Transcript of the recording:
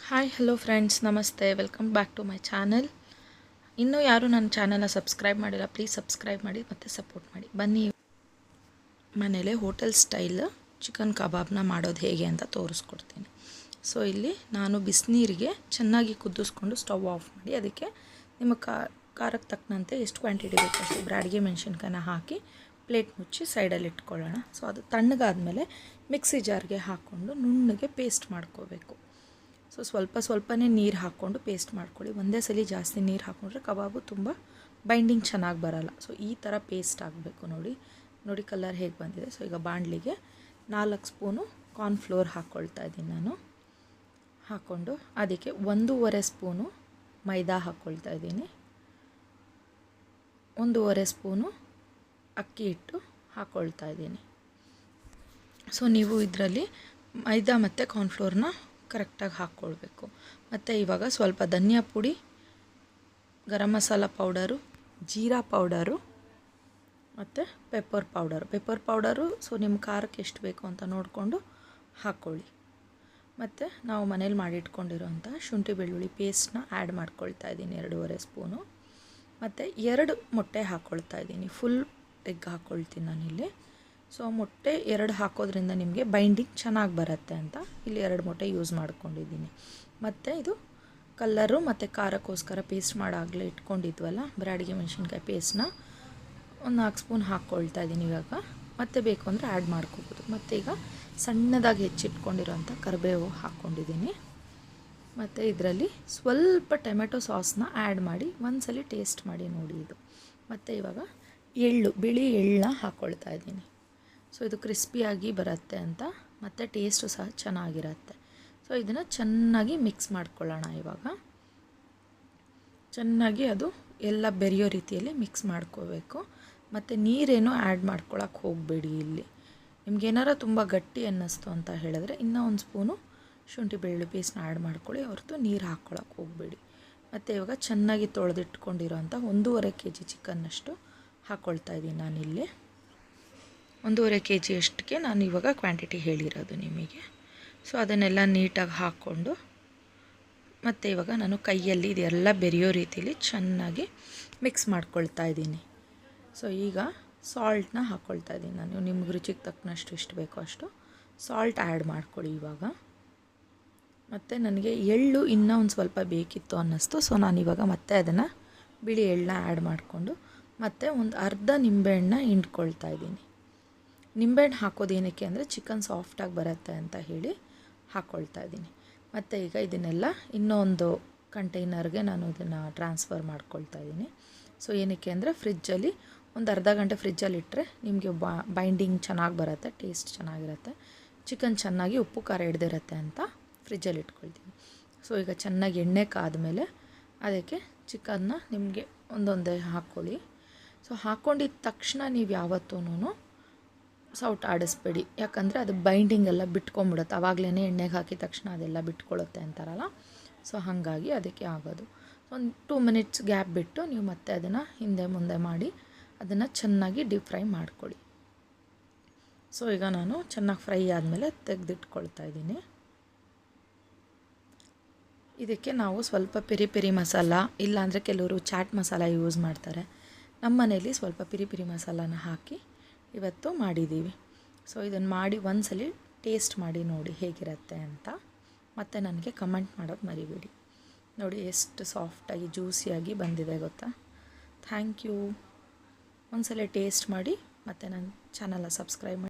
Hi hello friends, ನಮಸ್ತೆ. Welcome back to my channel. ಇನ್ನೂ ಯಾರು ನನ್ನ ಚಾನಲ್ನ ಸಬ್ಸ್ಕ್ರೈಬ್ ಮಾಡಿಲ್ಲ, ಪ್ಲೀಸ್ ಸಬ್ಸ್ಕ್ರೈಬ್ ಮಾಡಿ ಮತ್ತು ಸಪೋರ್ಟ್ ಮಾಡಿ. ಬನ್ನಿ, ಮನೇಲೆ ಹೋಟೆಲ್ ಸ್ಟೈಲ್ ಚಿಕನ್ ಕಬಾಬ್ನ ಮಾಡೋದು ಹೇಗೆ ಅಂತ ತೋರಿಸ್ಕೊಡ್ತೀನಿ. ಸೊ ಇಲ್ಲಿ ನಾನು ಬಿಸಿನೀರಿಗೆ ಚೆನ್ನಾಗಿ ಕುದಿಸ್ಕೊಂಡು ಸ್ಟವ್ ಆಫ್ ಮಾಡಿ ಅದಕ್ಕೆ ನಿಮ್ಮ ಖಾರಕ್ಕೆ ತಕ್ಕಂತೆ ಎಷ್ಟು ಕ್ವಾಂಟಿಟಿ ಬೇಕು ಅಷ್ಟು ಬ್ರಾಡಿಗೆ ಮೆಣಸಿನ್ಕಾಯಿನ ಹಾಕಿ ಪ್ಲೇಟ್ ಮುಚ್ಚಿ ಸೈಡಲ್ಲಿ ಇಟ್ಕೊಳ್ಳೋಣ. ಸೊ ಅದು ತಣ್ಣಗಾದಮೇಲೆ ಮಿಕ್ಸಿ ಜಾರ್ಗೆ ಹಾಕ್ಕೊಂಡು ನುಣ್ಣಗೆ ಪೇಸ್ಟ್ ಮಾಡ್ಕೋಬೇಕು. ಸೊ ಸ್ವಲ್ಪನೇ ನೀರು ಹಾಕ್ಕೊಂಡು ಪೇಸ್ಟ್ ಮಾಡ್ಕೊಳ್ಳಿ. ಒಂದೇ ಸಲ ಜಾಸ್ತಿ ನೀರು ಹಾಕ್ಕೊಂಡ್ರೆ ಕಬಾಬು ತುಂಬ ಬೈಂಡಿಂಗ್ ಚೆನ್ನಾಗಿ ಬರೋಲ್ಲ. ಸೊ ಈ ಥರ ಪೇಸ್ಟ್ ಆಗಬೇಕು. ನೋಡಿ ಕಲರ್ ಹೇಗೆ ಬಂದಿದೆ. ಸೊ ಈಗ ಬಾಣಲಿಗೆ 4 ಸ್ಪೂನು ಕಾರ್ನ್ಫ್ಲೋರ್ ಹಾಕ್ಕೊಳ್ತಾ ಇದ್ದೀನಿ ನಾನು. ಹಾಕ್ಕೊಂಡು ಅದಕ್ಕೆ 1.5 ಸ್ಪೂನು ಮೈದಾ ಹಾಕ್ಕೊಳ್ತಾ ಇದ್ದೀನಿ. 1.5 ಸ್ಪೂನು ಅಕ್ಕಿ ಹಿಟ್ಟು ಹಾಕ್ಕೊಳ್ತಾ ಇದ್ದೀನಿ. ಸೊ ನೀವು ಇದರಲ್ಲಿ ಮೈದಾ ಮತ್ತು ಕಾರ್ನ್ಫ್ಲೋರ್ನ ಕರೆಕ್ಟಾಗಿ ಹಾಕ್ಕೊಳ್ಬೇಕು. ಮತ್ತು ಇವಾಗ ಸ್ವಲ್ಪ ಧನಿಯಾ ಪುಡಿ, ಗರಂ ಮಸಾಲ ಪೌಡರು, ಜೀರಾ ಪೌಡರು ಮತ್ತು ಪೆಪ್ಪರ್ ಪೌಡರು ಸೊ ನಿಮ್ಮ ಖಾರಕ್ಕೆ ಎಷ್ಟು ಬೇಕು ಅಂತ ನೋಡಿಕೊಂಡು ಹಾಕ್ಕೊಳ್ಳಿ. ಮತ್ತು ನಾವು ಮನೇಲಿ ಮಾಡಿಟ್ಕೊಂಡಿರೋಂಥ ಶುಂಠಿ ಬೆಳ್ಳುಳ್ಳಿ ಪೇಸ್ಟ್ನ ಆ್ಯಡ್ ಮಾಡ್ಕೊಳ್ತಾ ಇದ್ದೀನಿ 2.5 ಸ್ಪೂನು. ಮತ್ತು 2 ಮೊಟ್ಟೆ ಹಾಕ್ಕೊಳ್ತಾ ಇದ್ದೀನಿ. ಫುಲ್ ಎಗ್ ಹಾಕ್ಕೊಳ್ತೀನಿ ನಾನಿಲ್ಲಿ. ಸೊ ಮೊಟ್ಟೆ 2 ಹಾಕೋದ್ರಿಂದ ನಿಮಗೆ ಬೈಂಡಿಂಗ್ ಚೆನ್ನಾಗಿ ಬರುತ್ತೆ ಅಂತ ಇಲ್ಲಿ 2 ಮೊಟ್ಟೆ ಯೂಸ್ ಮಾಡ್ಕೊಂಡಿದ್ದೀನಿ. ಮತ್ತು ಇದು ಕಲ್ಲರು ಮತ್ತು ಖಾರಕ್ಕೋಸ್ಕರ ಪೇಸ್ಟ್ ಮಾಡಾಗಲೇ ಇಟ್ಕೊಂಡಿದ್ವಲ್ಲ ಬ್ರಾಡಿಗೆ ಮೆಣಸಿನ್ಕಾಯಿ ಪೇಸ್ಟ್ನ 4 ಸ್ಪೂನ್ ಹಾಕ್ಕೊಳ್ತಾ ಇದ್ದೀನಿ ಇವಾಗ. ಮತ್ತೆ ಬೇಕು ಅಂದರೆ ಆ್ಯಡ್ ಮಾಡ್ಕೋಬೋದು. ಮತ್ತು ಈಗ ಸಣ್ಣದಾಗಿ ಹೆಚ್ಚಿಟ್ಕೊಂಡಿರೋಂಥ ಕರಿಬೇವು ಹಾಕ್ಕೊಂಡಿದ್ದೀನಿ. ಮತ್ತು ಇದರಲ್ಲಿ ಸ್ವಲ್ಪ ಟೊಮೆಟೊ ಸಾಸ್ನ ಆ್ಯಡ್ ಮಾಡಿ ಒಂದ್ಸಲ ಟೇಸ್ಟ್ ಮಾಡಿ ನೋಡಿ ಇದು. ಮತ್ತು ಇವಾಗ ಬಿಳಿ ಎಳ್ಳನ್ನ ಹಾಕ್ಕೊಳ್ತಾ ಇದ್ದೀನಿ. ಸೊ ಇದು ಕ್ರಿಸ್ಪಿಯಾಗಿ ಬರುತ್ತೆ ಅಂತ ಮತ್ತು ಟೇಸ್ಟು ಸಹ ಚೆನ್ನಾಗಿರುತ್ತೆ. ಸೊ ಇದನ್ನು ಚೆನ್ನಾಗಿ ಮಿಕ್ಸ್ ಮಾಡ್ಕೊಳ್ಳೋಣ. ಇವಾಗ ಚೆನ್ನಾಗಿ ಅದು ಎಲ್ಲ ಬೆರೆಯೋ ರೀತಿಯಲ್ಲಿ ಮಿಕ್ಸ್ ಮಾಡ್ಕೋಬೇಕು. ಮತ್ತು ನೀರೇನು ಆ್ಯಡ್ ಮಾಡ್ಕೊಳಕ್ಕೆ ಹೋಗಬೇಡಿ. ಇಲ್ಲಿ ನಿಮಗೇನಾರ ತುಂಬ ಗಟ್ಟಿ ಅನ್ನಿಸ್ತು ಅಂತ ಹೇಳಿದ್ರೆ ಇನ್ನೂ 1 ಸ್ಪೂನು ಶುಂಠಿ ಬೆಳ್ಳುಳ್ಳಿ ಪೇಸ್ಟ್ನ ಆ್ಯಡ್ ಮಾಡ್ಕೊಳ್ಳಿ, ಹೊರತು ನೀರು ಹಾಕ್ಕೊಳಕ್ಕೆ ಹೋಗಬೇಡಿ. ಮತ್ತು ಇವಾಗ ಚೆನ್ನಾಗಿ ತೊಳೆದಿಟ್ಕೊಂಡಿರೋಂಥ 1.5 kg ಚಿಕನ್ನಷ್ಟು ಹಾಕ್ಕೊಳ್ತಾ ಇದ್ದೀನಿ ನಾನಿಲ್ಲಿ. 1.5 kg ಅಷ್ಟಕ್ಕೆ ನಾನು ಇವಾಗ ಕ್ವಾಂಟಿಟಿ ಹೇಳಿರೋದು ನಿಮಗೆ. ಸೊ ಅದನ್ನೆಲ್ಲ ನೀಟಾಗಿ ಹಾಕ್ಕೊಂಡು ಮತ್ತು ಇವಾಗ ನಾನು ಕೈಯಲ್ಲಿ ಇದೆಲ್ಲ ಬೆರೆಯೋ ರೀತಿಯಲ್ಲಿ ಚೆನ್ನಾಗಿ ಮಿಕ್ಸ್ ಮಾಡ್ಕೊಳ್ತಾ ಇದ್ದೀನಿ. ಸೊ ಈಗ ಸಾಲ್ಟ್ನ ಹಾಕ್ಕೊಳ್ತಾ ಇದ್ದೀನಿ ನಾನು. ನಿಮ್ಗೆ ರುಚಿಗೆ ತಕ್ಕನಷ್ಟು ಎಷ್ಟು ಬೇಕೋ ಅಷ್ಟು ಸಾಲ್ಟ್ ಆ್ಯಡ್ ಮಾಡ್ಕೊಳ್ಳಿ ಇವಾಗ. ಮತ್ತು ನನಗೆ ಎಳ್ಳು ಇನ್ನೂ ಒಂದು ಸ್ವಲ್ಪ ಬೇಕಿತ್ತು ಅನ್ನಿಸ್ತು. ಸೊ ನಾನಿವಾಗ ಮತ್ತೆ ಅದನ್ನು ಬಿಳಿ ಎಳ್ಳನ್ನ ಆ್ಯಡ್ ಮಾಡಿಕೊಂಡು ಮತ್ತು ಒಂದು ಅರ್ಧ ನಿಂಬೆಹಣ್ಣನ್ನ ಹಿಂಡ್ಕೊಳ್ತಾ ಇದ್ದೀನಿ. ನಿಂಬೆಹಣ್ಣು ಹಾಕೋದು ಏನಕ್ಕೆ ಅಂದರೆ ಚಿಕನ್ ಸಾಫ್ಟಾಗಿ ಬರುತ್ತೆ ಅಂತ ಹೇಳಿ ಹಾಕ್ಕೊಳ್ತಾ ಇದ್ದೀನಿ. ಮತ್ತು ಈಗ ಇದನ್ನೆಲ್ಲ ಇನ್ನೊಂದು ಕಂಟೈನರ್ಗೆ ನಾನು ಇದನ್ನು ಟ್ರಾನ್ಸ್ಫರ್ ಮಾಡ್ಕೊಳ್ತಾ ಇದ್ದೀನಿ. ಸೊ ಏನಕ್ಕೆ ಅಂದರೆ ಫ್ರಿಜ್ಜಲ್ಲಿ ಒಂದು ಅರ್ಧ ಗಂಟೆ ಫ್ರಿಜ್ಜಲ್ಲಿ ಇಟ್ಟರೆ ನಿಮಗೆ ಬೈಂಡಿಂಗ್ ಚೆನ್ನಾಗಿ ಬರುತ್ತೆ, ಟೇಸ್ಟ್ ಚೆನ್ನಾಗಿರುತ್ತೆ, ಚಿಕನ್ ಚೆನ್ನಾಗಿ ಉಪ್ಪು ಖಾರ ಹಿಡ್ದಿರುತ್ತೆ ಅಂತ ಫ್ರಿಜ್ಜಲ್ಲಿ ಇಟ್ಕೊಳ್ತೀನಿ. ಸೊ ಈಗ ಚೆನ್ನಾಗಿ ಎಣ್ಣೆ ಕಾದ್ಮೇಲೆ ಅದಕ್ಕೆ ಚಿಕನ್ನ ನಿಮಗೆ ಒಂದೊಂದೇ ಹಾಕ್ಕೊಳ್ಳಿ. ಸೊ ಹಾಕ್ಕೊಂಡಿದ್ದ ತಕ್ಷಣ ನೀವು ಯಾವತ್ತೂ ಸೌಟ್ ಆಡಿಸ್ಬೇಡಿ, ಯಾಕಂದರೆ ಅದು ಬೈಂಡಿಂಗ್ ಎಲ್ಲ ಬಿಟ್ಕೊಂಡ್ಬಿಡುತ್ತೆ. ಆವಾಗಲೇ ಎಣ್ಣೆಗೆ ಹಾಕಿದ ತಕ್ಷಣ ಅದೆಲ್ಲ ಬಿಟ್ಕೊಳ್ಳುತ್ತೆ ಅಂತಾರಲ್ಲ. ಸೊ ಹಾಗಾಗಿ ಅದಕ್ಕೆ ಆಗೋದು. ಒಂದು 2 ಮಿನಿಟ್ಸ್ ಗ್ಯಾಪ್ ಬಿಟ್ಟು ನೀವು ಮತ್ತೆ ಅದನ್ನು ಹಿಂದೆ ಮುಂದೆ ಮಾಡಿ ಅದನ್ನು ಚೆನ್ನಾಗಿ ಡೀಪ್ ಫ್ರೈ ಮಾಡ್ಕೊಳ್ಳಿ. ಸೊ ಈಗ ನಾನು ಚೆನ್ನಾಗಿ ಫ್ರೈ ಆದಮೇಲೆ ತೆಗೆದಿಟ್ಕೊಳ್ತಾ ಇದ್ದೀನಿ. ಇದಕ್ಕೆ ನಾವು ಸ್ವಲ್ಪ ಪೆರಿ ಮಸಾಲ, ಇಲ್ಲಾಂದರೆ ಕೆಲವರು ಚಾಟ್ ಮಸಾಲ ಯೂಸ್ ಮಾಡ್ತಾರೆ. ನಮ್ಮ ಮನೇಲಿ ಸ್ವಲ್ಪ ಪೆರಿ ಮಸಾಲಾನ ಹಾಕಿ ಇವತ್ತು ಮಾಡಿದ್ದೀವಿ. ಸೊ ಇದನ್ನು ಮಾಡಿ ಒಂದ್ಸಲ ಟೇಸ್ಟ್ ಮಾಡಿ ನೋಡಿ ಹೇಗಿರುತ್ತೆ ಅಂತ. ಮತ್ತು ನನಗೆ ಕಮೆಂಟ್ ಮಾಡೋದು ಮರಿಬೇಡಿ. ನೋಡಿ ಎಷ್ಟು ಸಾಫ್ಟಾಗಿ ಜ್ಯೂಸಿಯಾಗಿ ಬಂದಿದೆ ಗೊತ್ತಾ. Thank you. ಒಂದ್ಸಲ ಟೇಸ್ಟ್ ಮಾಡಿ ಮತ್ತು ನನ್ನ ಚಾನಲ್ನ ಸಬ್ಸ್ಕ್ರೈಬ್ ಮಾಡಿ.